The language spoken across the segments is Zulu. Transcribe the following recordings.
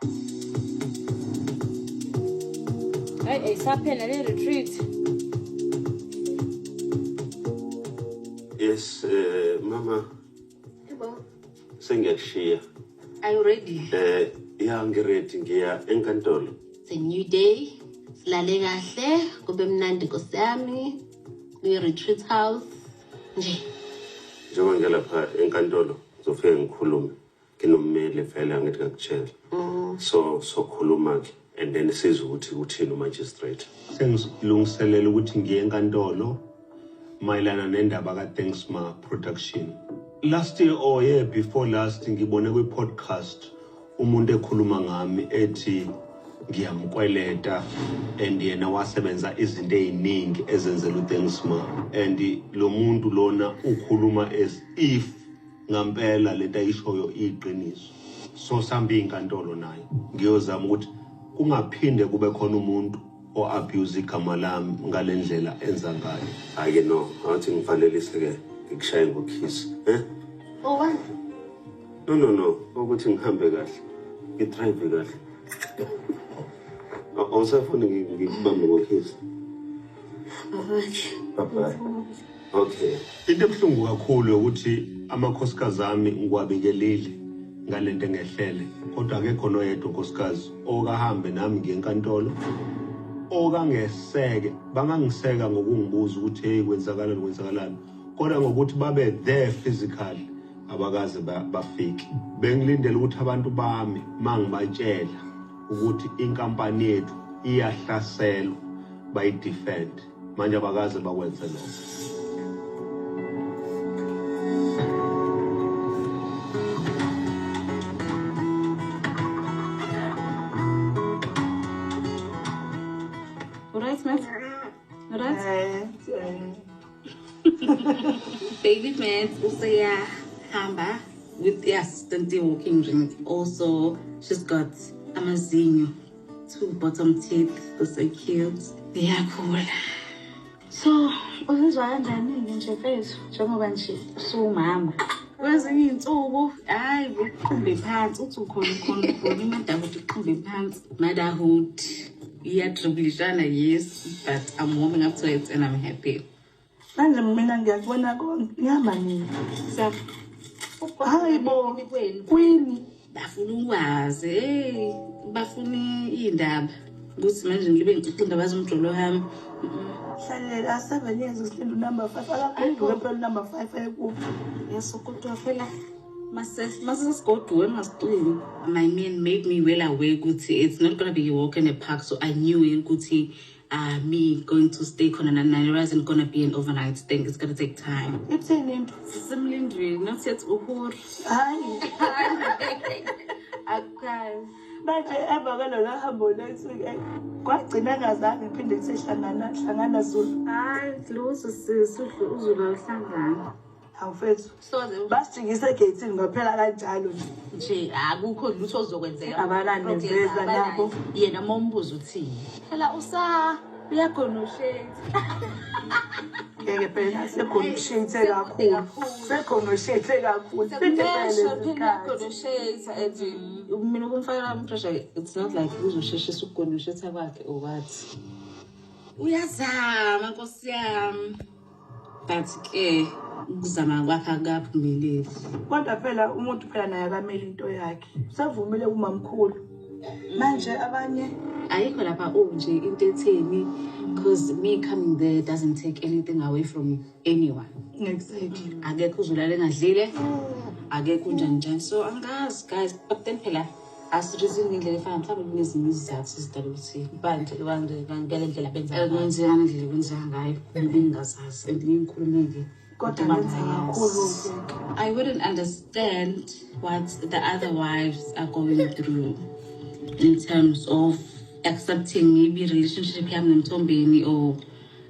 Hey, isaphela le retreat. Yes, Mama. Hello. Sengiyakushiya. Are you ready? Yeah, ngiready ngiya enkantolo. It's a new day. Silale kahle, kube mnandi Nkosi yami. Retreat house. Nje. Njengoba ngelapha enkantolo, ngizofika ngikhulume. Nginommeli vele angithi ngakutshela. So khuluma ke and then sizwe ukuthi uthini umagistrate. Sengilungiselela ukuthi ngiye enkantolo mayelana nendaba kaThanksma production. Last year or year before last ngibone kwi-podcast umuntu ekhuluma ngami ethi ngiyamkweleta and yena wasebenza izinto eziningi ezenzela uThanksma and lo muntu lona ukhuluma as if ngampela lento ayishoyo iqiniso. So sambi inkantolo naye ngiyozama ukuthi kungaphinde kube khona umuntu o-abuse igama lami ngalendlela enza ngayo. Hayi no, awuthi ngivalelise ke ngikushaye ngokhisi. Oh, what? No, ukuthi ngihambe kahle. Ngidrive kahle. Awusafuni ngikubambe ngokhisi. Bye. Okay. Into ebuhlungu kakhulu ukuthi amakhosikazi ami ngikwabikelile ngalento engehlele. Kodwa akekho noyedwa unkosikazi okahambe nami ngenkantolo okangeseke bangangiseka ngokungibuza ukuthi hey kwenzakalani kodwa ngokuthi babe there physically abakaze bafike. Bengilindele ukuthi abantu bami mangibatshela ukuthi inkampani yethu iyahlaselwa bayidefend manje abakaze bakwenze lokho. Alright, Matt? Alright? Baby Matt also hamba with the assistant walking drink. Also, she's got amazinho, 2 bottom teeth. They're so cute. Yeah, cool. So, uzizwa kanjani nje mfethu njengoba nje usumama? Kwezinye insuku hayi uqhumbe phansi uthi ukhona imadabu ukuthi uqhumbe phansi. Motherhood iyadribulishana, yes, but I'm warming up to it and I'm happy. Manje mina ngiyakubona konke ngihamba nini? Hayibo kwini bafuna ukwazi bafuna indaba ukuthi manje ngibe ngicixi indaba zomjolo wami. Hlalela 7 years usilinda number 5 akakhulu phela number 5 ayekuphi. Yes, kodwa phela masesigodwe ngasixini. My man made me well aware ukuthi it's not going to be a walk in the park, so I knew ukuthi me going to stay Konanana isn't going to be an overnight thing. It's going to take time. Ithini into? Simlindri not yet uhur. Hayi. Akazi. Manje ebakalona hambo lethu kwagcina ngazange iphinde hlangana Zulu. Hayi, Lusi sisudlu uZulu uhlangana. Awufethu. So basijikise egate ngaphela kanjalo nje akukho lutho ozokwenzeka. Abalani beza nabo. Yena mombuzo uthini? Phela uyagonoshate. Ngeke phela segonoshate kakhulu. Segonoshate kakhulu. Segonoshate ethi mina kumfaka pressure. It's not like uzosheshisa ukugonoshate kwakhe or what. Uyazama Nkosi yami. But ukuzama kwakhe akaphumeleli. Kodwa phela umuntu phela naye akameli into yakhe. Usavumile kumamkhulu. Manje abanye ayikho lapha nje into etheni because me coming there doesn't take anything away from anyone. Exactly. Akekho uzulala engadlile. Akekho njani. So angazi guys, but then phela asirizi ngendlela efana mhlawumbe kunezinye izizathu sizidala ukuthi banje ngale ndlela benza ngayo ngingazazi and ngikhulumile. I wouldn't understand what the other wives are going through in terms of accepting maybe relationship yami nomthombeni or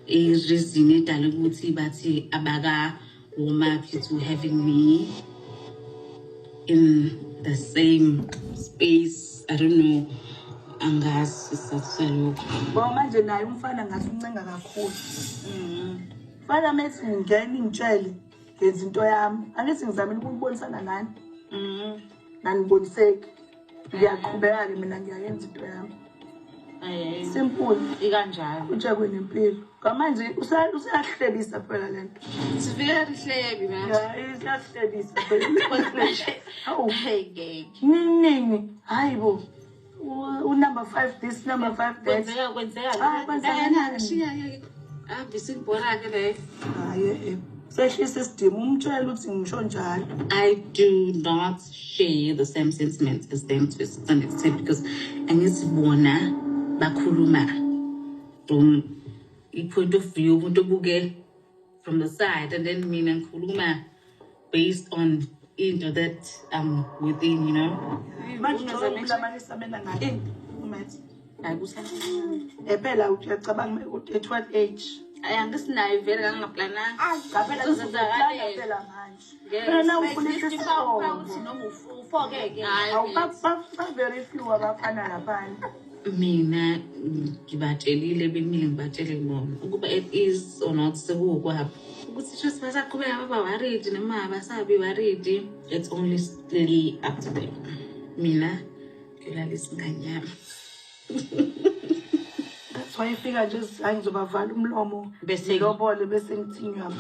a reason edala ukuthi bathi abaka warm up to having me in the same space. I don't know. Angazi sasaloko. Bo manje naye umfana ngathi uncenga kakhulu. Fana methi ngene ngitshele ngezinto yami. Angithi ngizamile ukubonisana nani. Naniboniseki. ngiyaqhubeka-ke mina ngiyayenza into yami. Simple. Ikanjalo. Nje kwenempilo. Ngamanje usahlebisa phela lento. It's very hlebi manje. Yeah, usahlebisa phela. Hawu. Hey gay. Ningi. Hayibo. Number 5 this, number 5 that. Kwenzeka. Ngishiya ke. Bisibhora ke le. Hayi sehlisa isidimo umtshela ukuthi ngisho njalo. I do not share the same sentiments as them to a certain extent because angisibona bakhuluma from a point of view umuntu obuke from the side and then mina ngikhuluma based on into that I'm within, you know. Manje uzamanisa mina ngathi umathi Ayikusa. phela uyacabanga ukuthi at what age? Angisinayo vele ngangaplananga. Ngaphela kuzozakalele phela manje. Yes. Phela ufuna isifo. Noma ufokeke. Ba very few abafana lapha. Mina ngibatshelile bemile ngibatshele bona ukuba it is or not sekukwapha ukuthi just basaqhubeka baba worried noma abasabi worried, it's only still up to them. Mina ngilalisa nganyama. That's why ifika nje angizobavala umlomo Bese lobole bese ngithinywa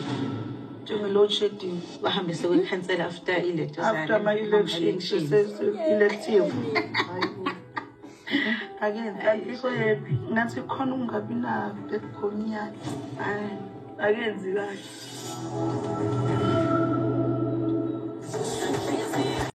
njenge load shedding bahambe sekwecancel after after my election elective. Again, ngikho happy ngathi khona ungabi na that khona again zikahle.